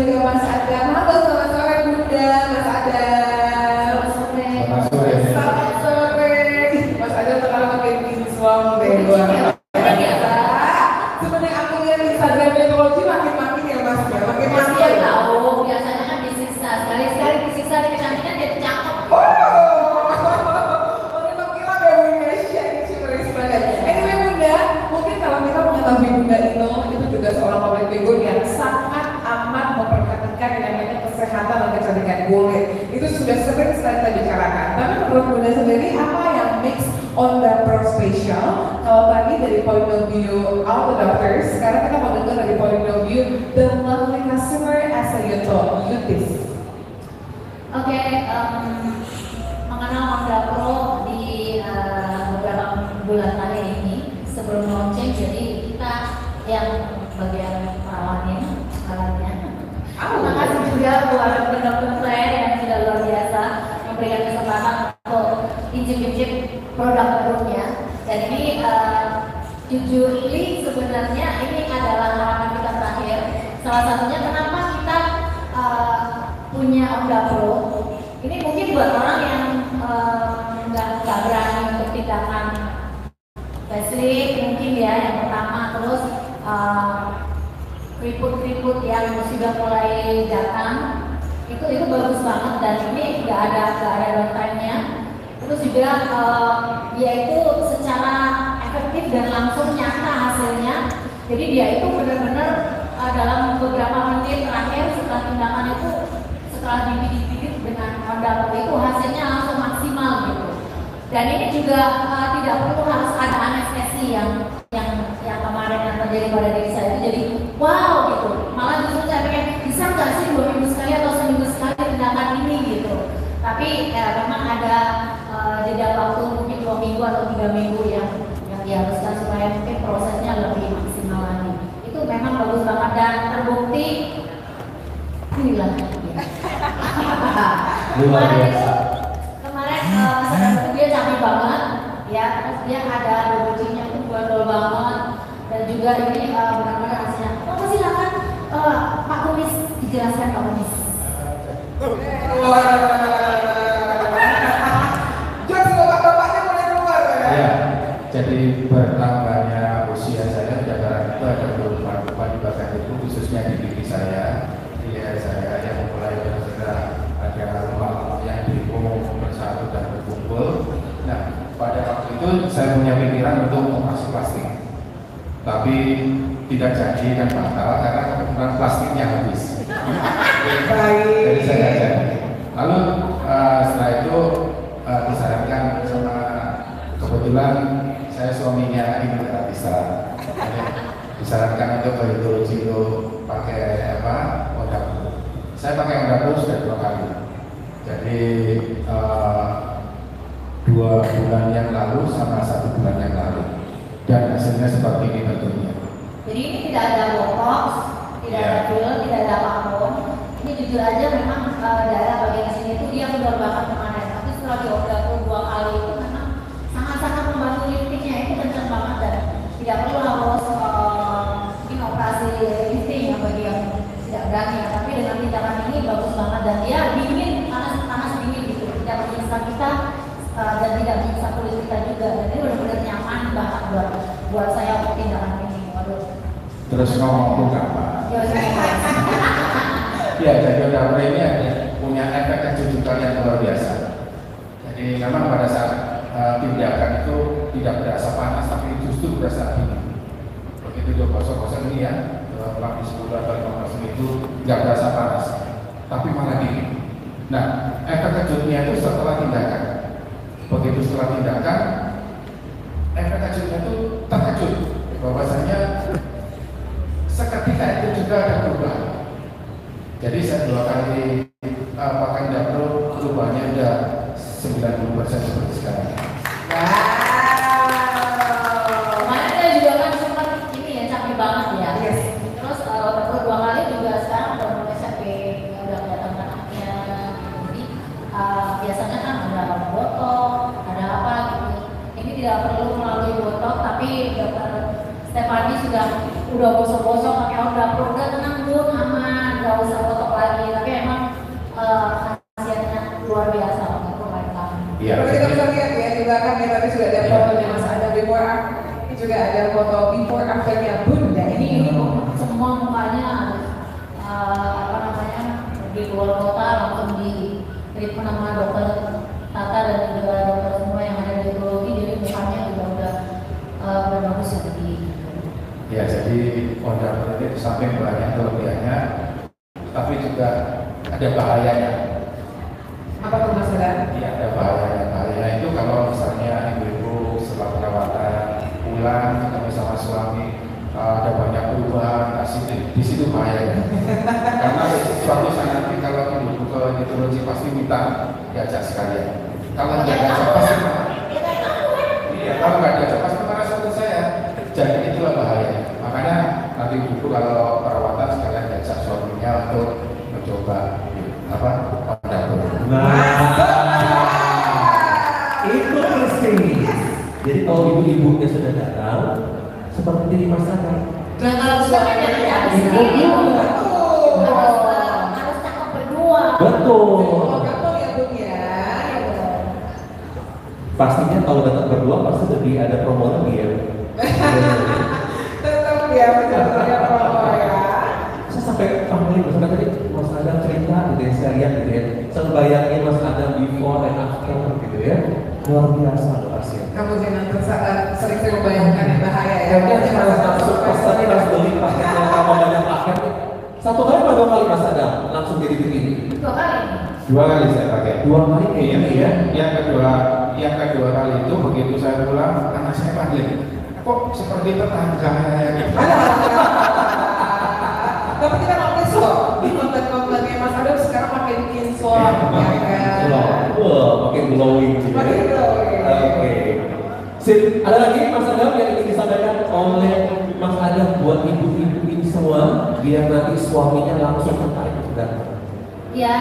juga Mas Adam. Halo, selamat sore Bunda, Mas Adam. Selamat sore. Selamat sore. Mas Adam sekarang makin kinclong deh luar biasa. Sebenarnya aku lihat Instagram Meteorologi makin ya Mas ya, makin ya tahu. Biasanya kan disiksa, sekali-sekali disiksa di kecantikan jadi cakep. Anyway Bunda, mungkin kalau kita mengetahui Bunda itu juga seorang public figure yang sangat amat memperhatikan yang namanya kesehatan dan kecantikan kulit. Itu sudah sering sekali kita bicarakan. Tapi menurut Bunda sendiri apa yang mix on the pro special? Kalau tadi dari point of view all the doctors, sekarang kita mau dengar dari point of view the lovely customer as a youth. Oke, mengenal Onda Pro di beberapa bulan terakhir ini sebelum launching, jadi kita yang bagian perawatnya, alatnya. Terima kasih juga buat dokter saya yang sudah luar biasa memberikan kesempatan untuk icip-icip produk barunya. Dan ini jujurly sebenarnya ini adalah harapan kita terakhir. Salah satunya kenapa kita punya Onda Pro. Ini mungkin buat orang yang nggak berani untuk tindakan facelift mungkin ya yang pertama, terus keriput-keriput yang sudah mulai datang itu bagus banget dan ini nggak ada downtime-nya. Terus juga dia itu secara efektif dan langsung nyata hasilnya. Jadi dia itu benar-benar dalam beberapa menit terakhir setelah tindakan itu, setelah dibidit-bidit dengan Onda Pro itu hasilnya langsung maksimal gitu. Dan ini juga tidak perlu harus ada anestesi yang kemarin yang terjadi pada diri saya itu jadi wow gitu. Malah justru saya pikir bisa nggak sih 2 minggu sekali atau seminggu sekali tindakan ini gitu. Tapi memang ada jeda waktu mungkin 2 minggu atau 3 minggu yang diharuskan supaya mungkin prosesnya lebih maksimal lagi. Itu memang bagus banget dan terbukti inilah. Kemarin itu dia cantik banget ya, terus dia ada bodinya itu bandel banget dan juga ini benar-benar hasilnya. Oh silakan Pak Kumis dijelaskan Pak Kumis. Ya, jadi bertambahnya usia saya berdasarkan itu ada beberapa di bagian itu khususnya di gigi saya, di leher saya yang mulai bergerak ada lemak yang diumum bersatu dan berkumpul. Nah, pada waktu itu saya punya pikiran untuk operasi plastik, tapi tidak jadi dan batal karena kebetulan plastiknya habis. Jadi saya tidak jadi. Lalu setelah itu disarankan sama kebetulan saya suaminya ini tidak bisa. Disarankan untuk berhidrologi itu pakai Onda Pro. Saya pakai Onda Pro sudah 2 kali. Jadi 2 bulan yang lalu sama 1 bulan yang lalu. Dan hasilnya seperti ini tentunya. Jadi ini tidak ada botox, tidak ada filler, tidak ada apapun. Ini jujur aja memang daerah bagian sini itu dia kendor banget kemarin. Tapi setelah di Onda Pro 2 kali itu memang sangat-sangat membantu liftingnya itu kencang banget dan tidak perlu harus mungkin operasi lifting ya bagi yang tidak berani ya. Tapi dengan tindakan ini bagus banget dan dia dingin, panas dingin gitu. Tidak menyiksa kita dan tidak menyiksa kulit kita juga. Dan ini benar-benar nyaman banget buat saya untuk tindakan ini. Waduh. Terus ngomong apa? Ya, jadi Onda Pro ini punya efek kejujuran yang luar biasa. Jadi memang pada saat tindakan itu tidak berasa panas, tapi justru berasa dingin. Begitu dia gosok-gosok ini ya, pulang di 10 atau 15 itu nggak berasa panas, tapi malah dingin. Nah, efek kejutnya itu setelah tindakan. Begitu setelah tindakan, efek kejutnya itu terkejut bahwasanya seketika itu juga ada perubahan. Jadi saya 2 kali pakai Onda Pro, perubahannya udah 90% seperti sekarang. Kemarin saya juga kan sempat ini ya capek banget ya. Yes. Terus baru 2 kali juga sekarang udah mulai capek, udah kelihatan anaknya. Jadi biasanya kan ada botok, ada apa gitu. Ini tidak perlu melalui botok, tapi dokter Stefani sudah gosok-gosok pakai Onda Pro, udah tenang Bu, aman, nggak usah botok luar kota langsung di treatment sama dokter Tata dan juga dokter semua yang ada di urologi, jadi mukanya juga udah bagus seperti itu. Ya, jadi Onda itu samping banyak kelebihannya, tapi juga ada bahayanya. Apa tuh Mas Adam? Iya, ada bahayanya. Bahayanya itu kalau misalnya ibu-ibu setelah perawatan pulang ketemu sama suami, ada banyak perubahan, di situ bahayanya. Karena suatu saat nanti kalau ibu ke ginekologi pasti minta diajak sekalian. Kalau nggak diajak pasti marah. Iya, kalau nggak diajak pasti marah seperti saya. Jadi itulah bahayanya. Makanya nanti ibu kalau perawatan sekalian diajak suaminya untuk mencoba Onda. Itu persis. Jadi kalau ibu-ibunya sudah datang, seperti di masyarakat. Nah kalau suaminya harus cakep berdua. Betul. Kalau gampang ya Bung ya. Pastinya kalau datang berdua pasti lebih ada promo lagi ya. Tetap ya benar-benar promo ya. Saya sampai paham maksudnya tadi Mas Adam cerita gitu ya, saya lihat gitu ya. Saya bayangin Mas Adam before and after gitu ya. Luar biasa loh pasien. Kamu jangan sering-sering membayangkan yang bahaya ya. Jadi harus masuk pesannya harus beli paket yang kamu banyak paket. Satu kali atau 2 kali Mas Adam langsung jadi begini? 2 kali. 2 kali saya pakai. 2 kali kayak gini ya. Yang kedua kali itu begitu saya pulang, anak saya panggil, kok seperti tetangga ya? Tapi kita notice loh di konten-kontennya Mas Adam sekarang makin kinclong ya kan. Wah, makin glowing gitu ya. Makin glowing. Oke. Sip, ada lagi Mas Adam yang ingin disampaikan oleh Mas Adam buat ibu-ibu ini semua biar nanti suaminya langsung tertarik dan Ya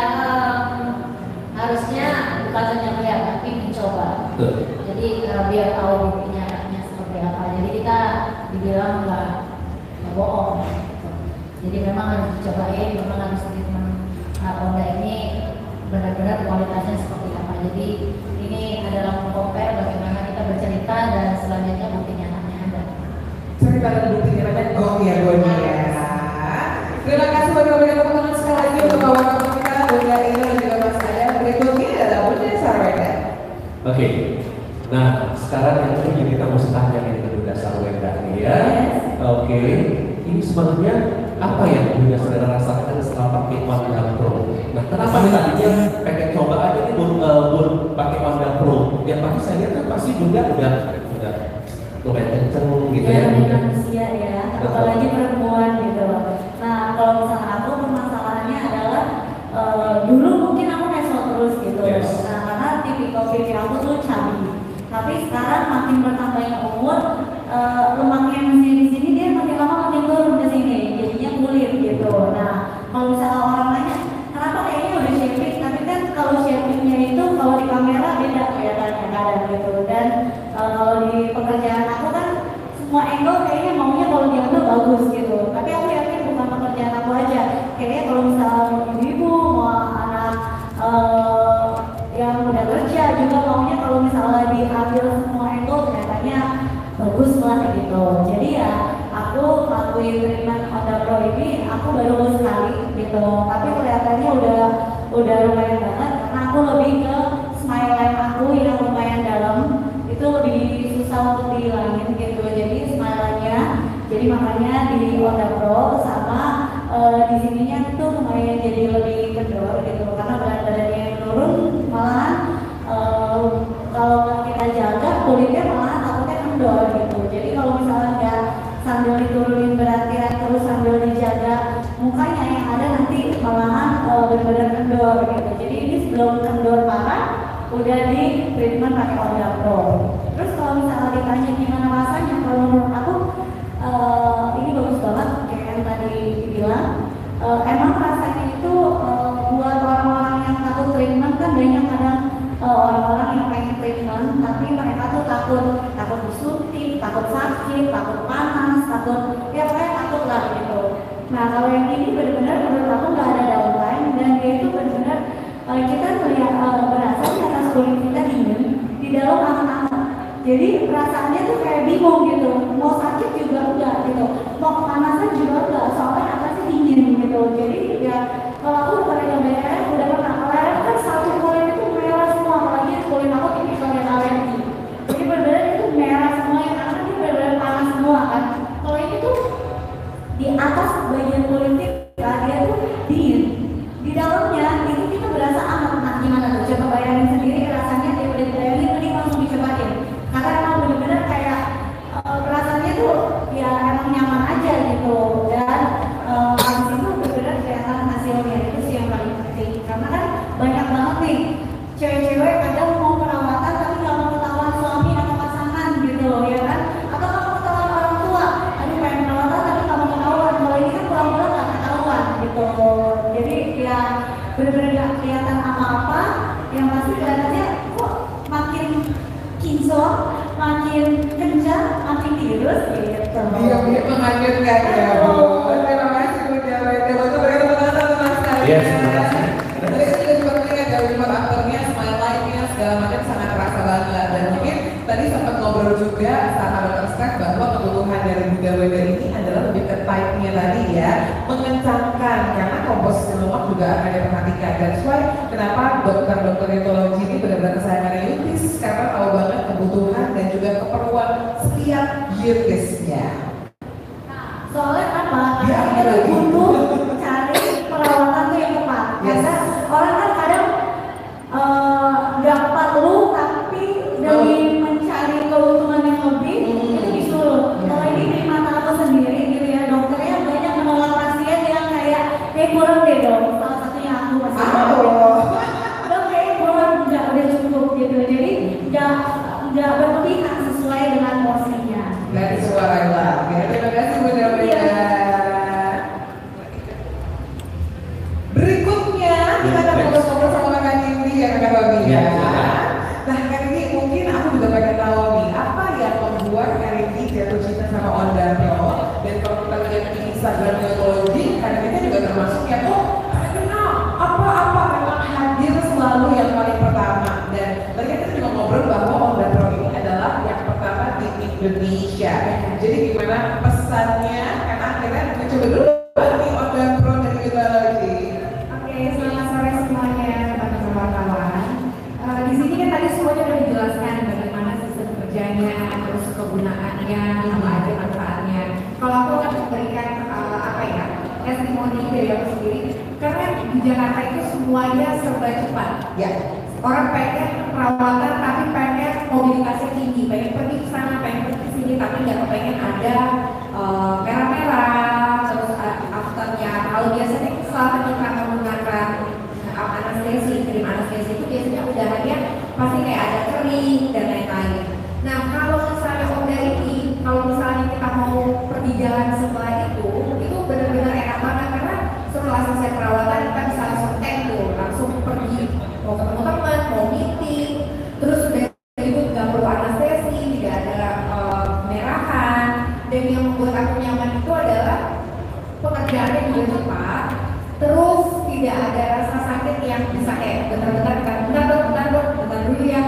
harusnya bukan hanya lihat tapi mencoba. Jadi biar tahu buktinya anaknya seperti apa. Jadi kita dibilang nggak bohong. Jadi memang harus dicobain, memang harus treatment Onda ini benar-benar kualitasnya seperti apa. Jadi ini adalah compare bagaimana kita bercerita dan selanjutnya bukti nyatanya ada. Cerita dan bukti nyatanya oh ya ya. Terima kasih buat teman-teman sekali lagi untuk kawan-kawan kita Bunda Ina dan juga Mas Adam. Berikutnya adalah Bunda Sarwenda. Oke. Nah, sekarang yang ini kita mesti tanya ini ke Bunda Sarwenda nih ya. Oke. Ini sebenarnya apa yang Bunda Saudara rasakan setelah pakai Onda Pro? Nah, kenapa nih tadinya pengen coba aja nih Bun pakai Onda Pro? Yang pasti saya lihat kan pasti Bunda udah lumayan kenceng gitu ya. Manusia ya, apalagi perempuan gitu. Nah, kalau misalnya aku permasalahannya adalah dulu mungkin aku nesol terus gitu. Yes. Nah, karena tipikal pipi aku tuh chubby. Tapi sekarang makin bertambahnya umur, lemaknya yang di sini dia makin lama makin turun ke sini, jadinya kulit gitu. Nah, kalau misalnya orang nanya, kenapa kayaknya udah shaping? Tapi kan kalau shapingnya itu kalau di kamera beda kelihatannya kadang gitu. Dan kalau di pekerjaan aku kan semua angle kayaknya maunya kalau diambil bagus gitu. Tapi aku yakin bukan pekerjaan aku aja. Kayaknya kalau misalnya ibu mau anak yang udah kerja juga maunya kalau misalnya diambil semua angle kelihatannya bagus lah gitu. Jadi ya aku ngelakuin treatment Onda Pro ini aku baru sekali gitu. Tapi kelihatannya udah lumayan banget karena aku lebih ke smile line aku yang lumayan dalam. Itu lebih susah untuk dihilangin gitu. Jadi smile-nya jadi makanya di Onda Pro sama di sininya tuh lumayan jadi lebih kendor gitu karena berat badannya yang turun malahan kalau nggak kita jaga kulitnya malahan takutnya kendor gitu. Jadi kalau misalnya nggak sambil diturunin beratnya terus sambil dijaga mukanya yang ada nanti malahan benar-benar kendor gitu. Jadi ini sebelum kendor parah udah di treatment pakai Onda Pro. Terus kalau misalnya ditanya gimana rasanya, kalau menurut aku ini bagus banget kayak yang tadi dibilang. Emang rasanya itu buat orang-orang yang takut treatment kan banyak kadang orang-orang yang pengen treatment tapi mereka tuh takut disuntik, takut sakit, takut panas, takut ya pokoknya takut lah gitu. Nah kalau yang ini benar-benar menurut aku nggak ada downtime dan dia itu benar-benar kita melihat berasa di atas kulit kita dingin, di dalam hangat-hangat. Jadi perasaannya tuh kayak bingung gitu, mau sakit juga enggak gitu, mau kepanasan juga enggak, soalnya atasnya dingin gitu. Jadi ya Kalau aku udah pernah nyobain lereng, udah pernah. Lereng kan satu kulit itu merah semua, apalagi kulit aku tipikal yang alergi. Jadi benar-benar itu merah semua, yang karena itu benar-benar panas semua kan. Kalau ini tuh di atas bagian kulitnya dia tuh dingin. Di dalamnya itu kita berasa amat. Nah gimana tuh? Coba bayangin sendiri rasanya daripada dibayangin, mending langsung dicobain. Karena emang benar-benar kayak rasanya tuh ya emang nyaman aja gitu. Dan habis itu benar-benar kelihatan hasilnya, itu sih yang paling penting. Karena kan banyak banget nih cewek-cewek kadang mau perawatan tapi nggak mau ketahuan suami atau pasangan gitu loh ya kan, atau nggak mau ketahuan orang tua, aduh pengen perawatan tapi nggak mau ketahuan. Kalau ini kan pulang-pulang nggak ketahuan gitu, jadi ya benar-benar nggak kelihatan apa-apa. Yang pasti kelihatannya kok makin kinclong, makin kencang, makin tirus gitu. Iya, menghanyutkan ya Bu. Terima kasih Bu Jawenda. Betul berikan tepuk tangan teman-teman sekalian. Yes, terima kasih. Tadi saya juga sempat melihat dari lima aktornya, smile light-nya segala macam sangat terasa banget. Dan mungkin tadi sempat ngobrol juga sama Dr. Steph bahwa kebutuhan dari Bu Jawenda ini adalah lebih ke type-nya tadi ya, mengencangkan karena komposisi lemak juga akan diperhatikan. Dan sesuai kenapa dokter dietologi ini benar-benar kesayangan Yutis, karena tahu banget kebutuhan dan juga keperluan setiap Yutisnya. Soalnya apa? Ya, Karena kita butuh cari perawatan tuh yang tepat. Yes. Karena orang kan kadang nggak perlu tapi demi mencari keuntungan yang lebih itu disuruh. Kalau ini di mata aku sendiri gitu ya, dokternya banyak menolak pasien yang kayak kurang deh dong. Salah satunya aku masih dok kayak kurang, nggak udah cukup gitu. Jadi nggak berlebihan sesuai dengan porsinya. Dari suara lah. Terima kasih Bu Jawenda. Berikutnya kita akan ngobrol-ngobrol sama Kakak Cindy ya Kakak Babi ya. Nah Kak Cindy mungkin aku juga pengen tahu nih apa yang membuat Kak Cindy jatuh cinta sama Onda Pro. Dan kalau kita lihat di Instagram dietologi, Kak Cindy juga termasuk yang kenal apa-apa memang hadir selalu yang paling pertama. Dan tadi kita juga ngobrol bahwa Onda Pro ini adalah yang pertama di Indonesia. Jadi gimana pesannya? Karena akhirnya mencoba dulu nih Onda Pro dari dietologi. Oke, selamat sore semuanya teman-teman wartawan. Di sini kan tadi semuanya sudah dijelaskan bagaimana sistem kerjanya, terus kegunaannya, apa aja manfaatnya. Kalau aku akan memberikan testimoni dari aku sendiri, karena di Jakarta itu semuanya serba cepat. Ya. Orang pengen perawatan tapi pengen mobilitasnya tinggi, pengen pergi ke sana, pengen pergi ke sini, tapi nggak kepengen ada merah-merah, terus afternya. Kalau biasanya selama kita menggunakan anestesi, krim anestesi itu biasanya udaranya pasti kayak ada kering dan lain-lain. Nah kalau misalnya Onda ini, kalau misalnya kita mau pergi jalan setelah itu benar-benar enak banget karena setelah selesai perawatan kita bisa langsung langsung pergi mau ketemu teman, mau meeting, terus udah itu nggak perlu anestesi, tidak ada merahan. Dan yang membuat aku nyaman itu adalah pekerjaannya juga cepat, terus tidak ada rasa sakit yang bisa kayak bentar dulu ya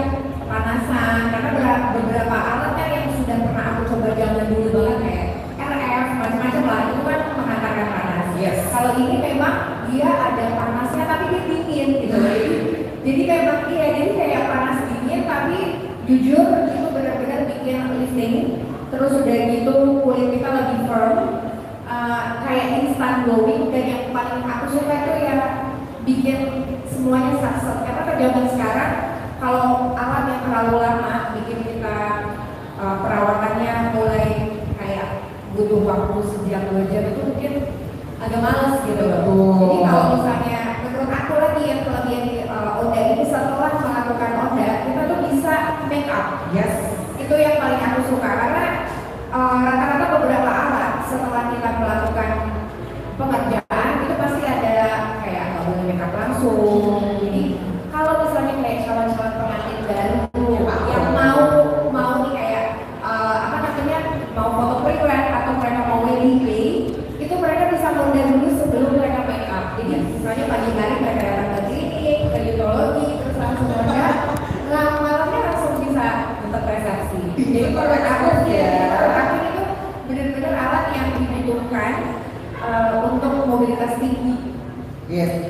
panasan, karena beberapa alatnya yang sudah pernah aku coba zaman dulu banget kayak RF macam-macam lah itu kan menghantarkan panas. Yes. Kalau ini memang dia ada panasnya tapi dia dingin gitu. Jadi memang iya, jadi kayak panas dingin tapi jujur itu benar-benar bikin lifting. Terus udah gitu kulit kita lebih firm, kayak instant glowing. Dan yang paling aku suka itu ya bikin semuanya sukses. Karena pada zaman sekarang kalau alat yang terlalu lama bikin kita perawatannya mulai kayak butuh waktu sejam 2 jam itu mungkin agak males gitu. Jadi kalau misalnya menurut aku lagi yang kelebihan di Onda ini setelah melakukan Onda kita tuh bisa make up. Yes. Itu yang paling aku suka karena rata-rata beberapa alat setelah kita melakukan pengerjaan itu pasti ada kayak nggak boleh make up langsung. Jadi kalau misalnya kayak calon-calon pengantin baru yang mau nih kayak mau foto pre-wed atau mereka mau wedding day, itu mereka bisa Onda dulu sebelum mereka make up. Jadi misalnya pagi hari mereka datang ke klinik, ke dietologi, terus langsung Onda, malamnya langsung bisa untuk resepsi. Jadi menurut aku itu benar-benar alat yang dibutuhkan untuk mobilitas tinggi. Gitu,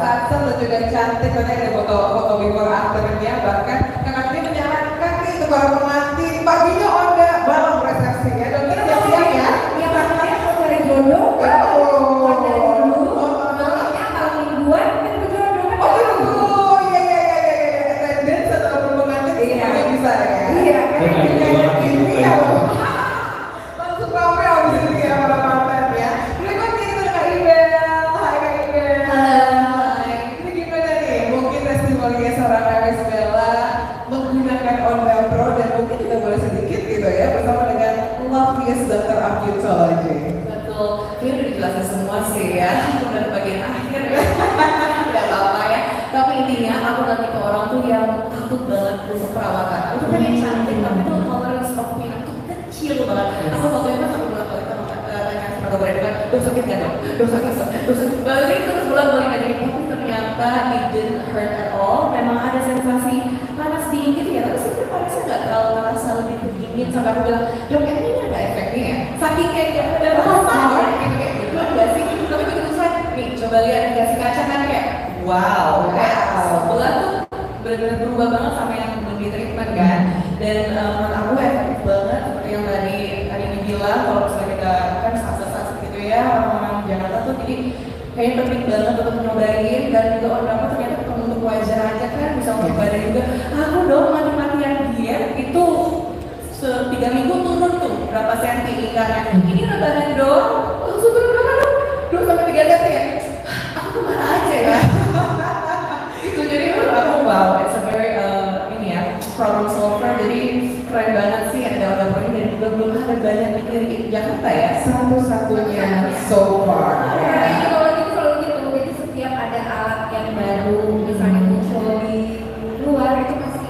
Satsa dan juga cantik, tadi ada foto before afternya, bahkan kakak ini menyarankan nih ke para pengantin paginya ada balon resepsinya, dan kita siap ya. Yang pertama mau cari jodoh, mau cari dulu, makanya kalau mingguan kan berjodoh kan. Oh iya, attendance atau pengantin semuanya bisa ya. Iya kan. Iya, langsung rame abis ini ya para mantan ya. Berikutnya kita ada Kak Ibel. Hai Kak Ibel. Hai. Ini gimana nih? Mungkin testimoninya seorang Iris Bella menggunakan Ondel Pro dan mungkin kita boleh sedikit gitu ya bersama dengan Lovius Dr. Amputology. Betul, ini udah dijelasin semua sih ya, udah bagian akhir ya, udah apa ya. Tapi intinya aku nanti ke orang tuh yang takut banget untuk perawatan. Aku tuh pengen cantik, tapi tuh tolerance of pain aku kecil banget. Aku fotonya pas aku bilang kali sama tanya sama dokter itu kan, sakit kan dok, sakit. Balik terus bolak-balik aja, tapi ternyata it didn't hurt at all. Memang ada sensasi panas dingin gitu ya, tapi sebenarnya panasnya nggak terlalu terasa lebih dingin sampai aku bilang, dok ini ada efeknya ya. Saking kayak dia ada rasa gitu kayak gitu enggak sih? Tapi begitu saya nih coba lihat dikasih kaca kan kayak wow, kayak sebelah tuh benar-benar berubah banget sama yang belum di treatment kan. Dan menurut aku efektif banget seperti yang tadi ini bilang kalau misalnya kita kan sasa gitu ya orang-orang Jakarta tuh jadi kayaknya penting banget untuk nyobain dan juga orang aku ternyata bukan untuk wajah aja kan bisa untuk badan juga. Aku dong mati-matian diet itu 3 minggu turun tuh berapa senti lingkarnya. Ini udah badan dong langsung turun berapa dong? 2 sampai 3 senti ya. Aku kemana aja ya? Itu jadi menurut aku wow, it's a very ini ya problem solver. Jadi keren banget sih ada orang ini dan juga belum ada banyak di klinik Jakarta ya. Satu-satunya so far. Jadi kalau gitu selalu gitu, jadi setiap ada alat yang baru misalnya muncul di luar itu pasti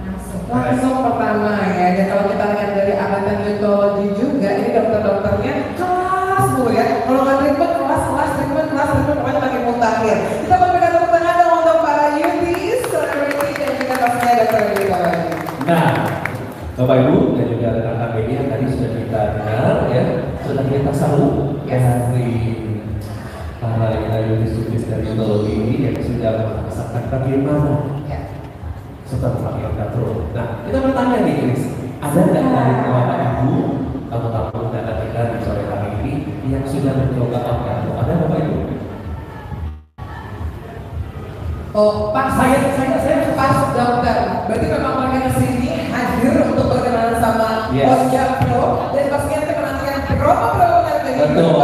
masuk. Langsung pertama ya, dan kalau kita lihat dari angkatan Neurologi juga, ini dokter-dokternya kelas bu ya. Kalau nggak treatment kelas, pokoknya makin mutakhir. Kita memberikan tepuk tangan dong untuk para Yutis, Celebrity dan juga pastinya dokter Neurologi. Nah, Bapak Ibu dan juga rekan-rekan media tadi sudah kita dengar ya, sudah kita sambut dari para Yutis dari Neurologi ini yang sudah merasakan bagaimana setelah melakukan katro. Nah, kita bertanya nih Chris, ada nggak dari Bapak Ibu tamu-tamu dan kita di sore hari ini yang sudah mencoba katro? Ada Bapak Ibu? Oh, Pak, saya pas dokter. Berarti memang mereka kesini hadir untuk berkenalan sama Yes. Ondel Pro dan pastinya kita menantikan berapa nanti. Betul.